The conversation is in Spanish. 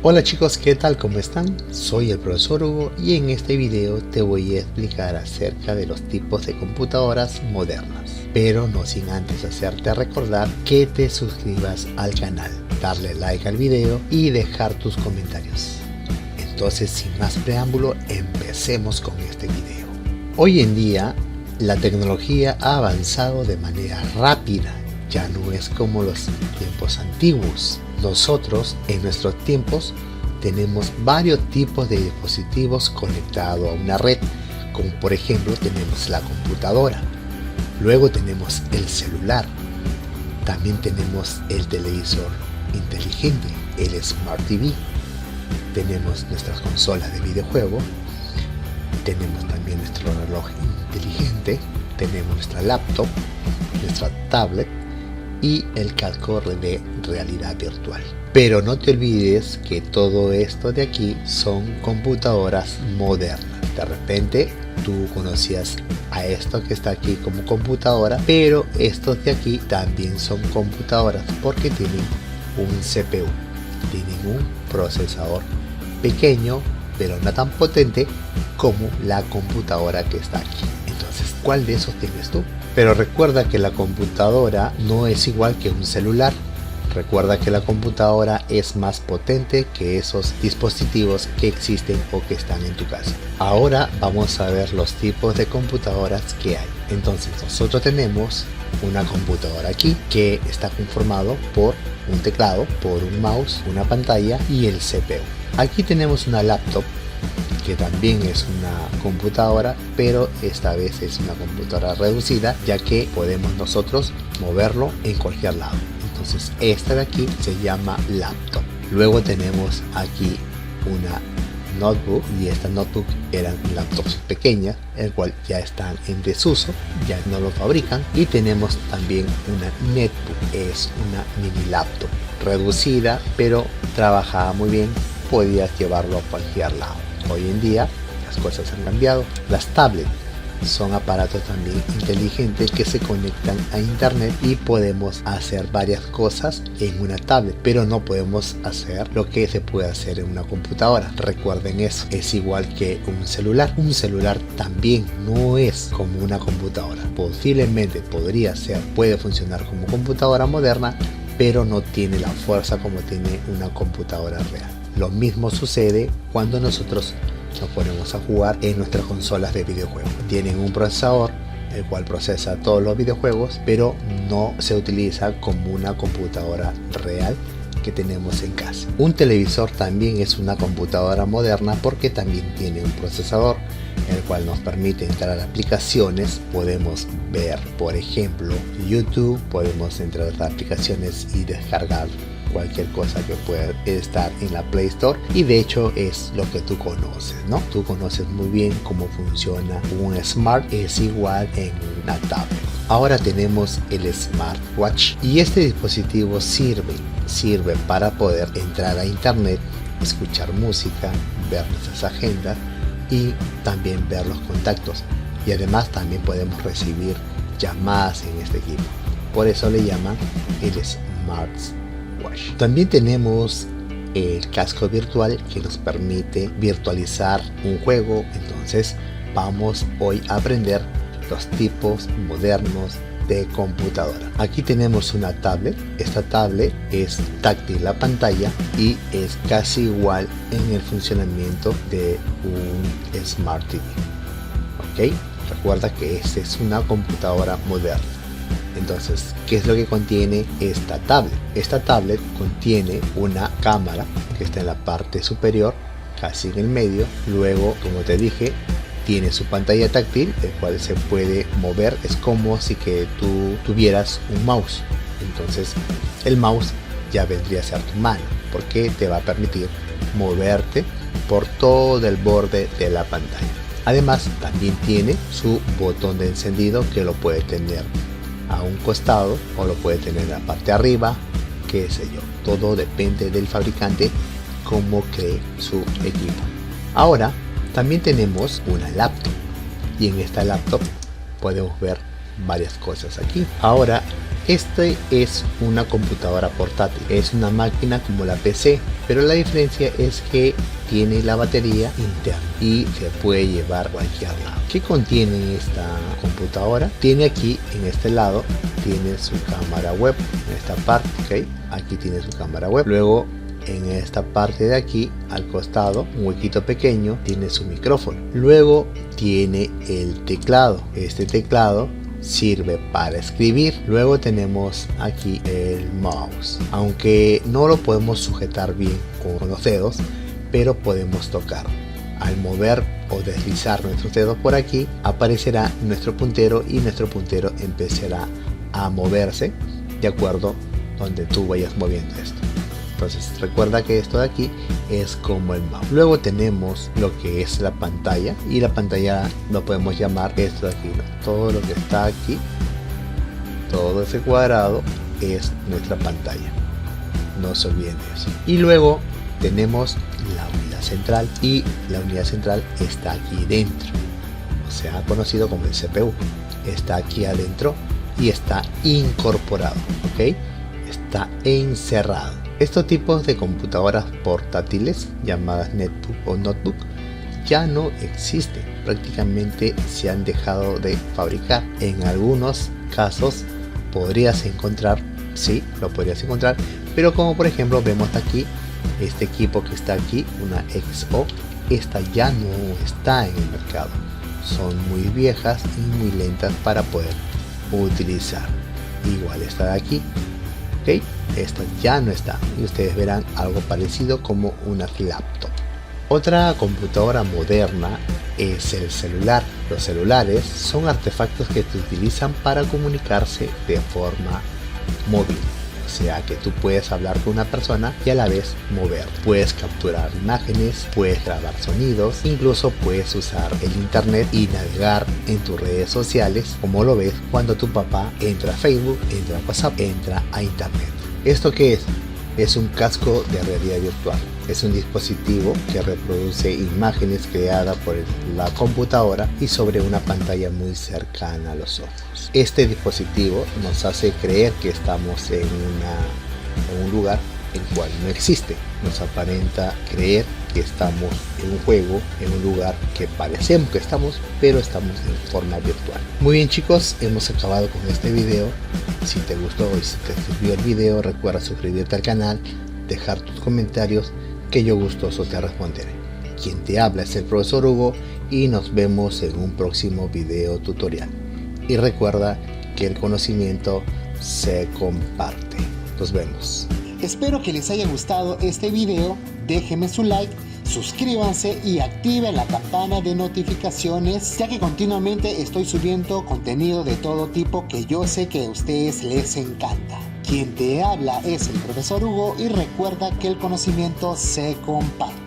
Hola chicos, ¿qué tal? ¿Cómo están? Soy el profesor Hugo y en este video te voy a explicar acerca de los tipos de computadoras modernas. Pero no sin antes hacerte recordar que te suscribas al canal, darle like al video y dejar tus comentarios. Entonces, sin más preámbulo, empecemos con este video. Hoy en día, la tecnología ha avanzado de manera rápida. Ya no es como los tiempos antiguos. Nosotros, en nuestros tiempos, tenemos varios tipos de dispositivos conectados a una red, como por ejemplo tenemos la computadora, luego tenemos el celular, también tenemos el televisor inteligente, el Smart TV, tenemos nuestras consolas de videojuego, tenemos también nuestro reloj inteligente, tenemos nuestra laptop, nuestra tablet y el casco de realidad virtual. Pero no te olvides que todo esto de aquí son computadoras modernas. De repente tú conocías a esto que está aquí como computadora, pero estos de aquí también son computadoras porque tienen un CPU, tienen un procesador pequeño pero no tan potente como la computadora que está aquí. Entonces, ¿cuál de esos tienes tú? Pero recuerda que la computadora no es igual que un celular. Recuerda que la computadora es más potente que esos dispositivos que existen o que están en tu casa. Ahora vamos a ver los tipos de computadoras que hay. Entonces nosotros tenemos una computadora aquí que está conformado por un teclado, por un mouse, una pantalla y el CPU. Aquí tenemos una laptop que también es una computadora, pero esta vez es una computadora reducida, ya que podemos nosotros moverlo en cualquier lado. Entonces esta de aquí se llama laptop. Luego tenemos aquí una notebook, y esta notebook eran laptops pequeñas, el cual ya están en desuso, ya no lo fabrican. Y tenemos también una netbook, es una mini laptop reducida, pero trabajaba muy bien, podías llevarlo a cualquier lado. Hoy en día las cosas han cambiado. Las tablets son aparatos también inteligentes que se conectan a internet y podemos hacer varias cosas en una tablet, pero no podemos hacer lo que se puede hacer en una computadora. Recuerden eso, es igual que un celular. Un celular también no es como una computadora. Posiblemente podría ser, puede funcionar como computadora moderna, pero no tiene la fuerza como tiene una computadora real. Lo mismo sucede cuando nosotros nos ponemos a jugar en nuestras consolas de videojuegos. Tienen un procesador el cual procesa todos los videojuegos, pero no se utiliza como una computadora real que tenemos en casa. Un televisor también es una computadora moderna porque también tiene un procesador el cual nos permite entrar a aplicaciones. Podemos ver, por ejemplo, YouTube, podemos entrar a aplicaciones y descargar cualquier cosa que pueda estar en la Play Store, y de hecho es lo que tú conoces, ¿no? Tú conoces muy bien cómo funciona un Smart, es igual en una tablet. Ahora tenemos el Smartwatch, y este dispositivo sirve para poder entrar a internet, escuchar música, ver nuestras agendas y también ver los contactos, y además también podemos recibir llamadas en este equipo. Por eso le llaman el Smartwatch. También tenemos el casco virtual que nos permite virtualizar un juego. Entonces vamos hoy a aprender los tipos modernos de computadora. Aquí tenemos una tablet. Esta tablet es táctil la pantalla y es casi igual en el funcionamiento de un Smart TV. ¿Ok? Recuerda que esta es una computadora moderna. Entonces, ¿qué es lo que contiene esta tablet? Esta tablet contiene una cámara que está en la parte superior, casi en el medio. Luego, como te dije, tiene su pantalla táctil, el cual se puede mover. Es como si que tú tuvieras un mouse. Entonces, el mouse ya vendría a ser tu mano, porque te va a permitir moverte por todo el borde de la pantalla. Además, también tiene su botón de encendido, que lo puede tener a un costado o lo puede tener en la parte de arriba, qué sé yo. Todo depende del fabricante cómo cree su equipo. Ahora también tenemos una laptop, y en esta laptop podemos ver varias cosas aquí. Ahora Este es una computadora portátil, es una máquina como la PC, pero la diferencia es que tiene la batería interna y se puede llevar a cualquier lado. ¿Qué contiene esta computadora? Tiene aquí en este lado, tiene su cámara web, en esta parte, ¿ok? Aquí tiene su cámara web. Luego en esta parte de aquí al costado, un huequito pequeño, tiene su micrófono. Luego tiene el teclado. Este teclado sirve para escribir. Luego tenemos aquí el mouse, aunque no lo podemos sujetar bien con los dedos, pero podemos tocar. Al mover o deslizar nuestros dedos por aquí, aparecerá nuestro puntero y nuestro puntero empezará a moverse de acuerdo donde tú vayas moviendo esto. Entonces recuerda que esto de aquí es como el mouse. Luego tenemos lo que es la pantalla, y la pantalla lo podemos llamar esto de aquí, ¿no? Todo lo que está aquí, todo ese cuadrado es nuestra pantalla, no se olviden de eso. Y luego tenemos la unidad central, y la unidad central está aquí dentro, o sea, conocido como el CPU. Está aquí adentro y está incorporado, ¿ok? Está encerrado. Estos tipos de computadoras portátiles llamadas netbook o notebook ya no existen, prácticamente se han dejado de fabricar. En algunos casos podrías encontrar, sí, lo podrías encontrar, pero como por ejemplo vemos aquí este equipo que está aquí, una XO, esta ya no está en el mercado, son muy viejas y muy lentas para poder utilizar. Igual esta de aquí, ok, esta ya no está, y ustedes verán algo parecido como una laptop. Otra computadora moderna es el celular. Los celulares son artefactos que se utilizan para comunicarse de forma móvil, o sea que tú puedes hablar con una persona y a la vez mover. Puedes capturar imágenes, puedes grabar sonidos, incluso puedes usar el internet y navegar en tus redes sociales, como lo ves cuando tu papá entra a Facebook, entra a WhatsApp, entra a internet. ¿Esto qué es? Es un casco de realidad virtual. Es un dispositivo que reproduce imágenes creadas por la computadora y sobre una pantalla muy cercana a los ojos. Este dispositivo nos hace creer que estamos en un lugar el cual no existe. Nos aparenta creer que estamos en un juego, en un lugar que parecemos que estamos, pero estamos en forma virtual. Muy bien chicos, hemos acabado con este video. Si te gustó y si te sirvió el video, recuerda suscribirte al canal, dejar tus comentarios, que yo gustoso te responderé. Quien te habla es el profesor Hugo y nos vemos en un próximo video tutorial. Y recuerda que el conocimiento se comparte. Nos vemos. Espero que les haya gustado este video, déjenme su like, suscríbanse y activen la campana de notificaciones, ya que continuamente estoy subiendo contenido de todo tipo que yo sé que a ustedes les encanta. Quien te habla es el profesor Hugo y recuerda que el conocimiento se comparte.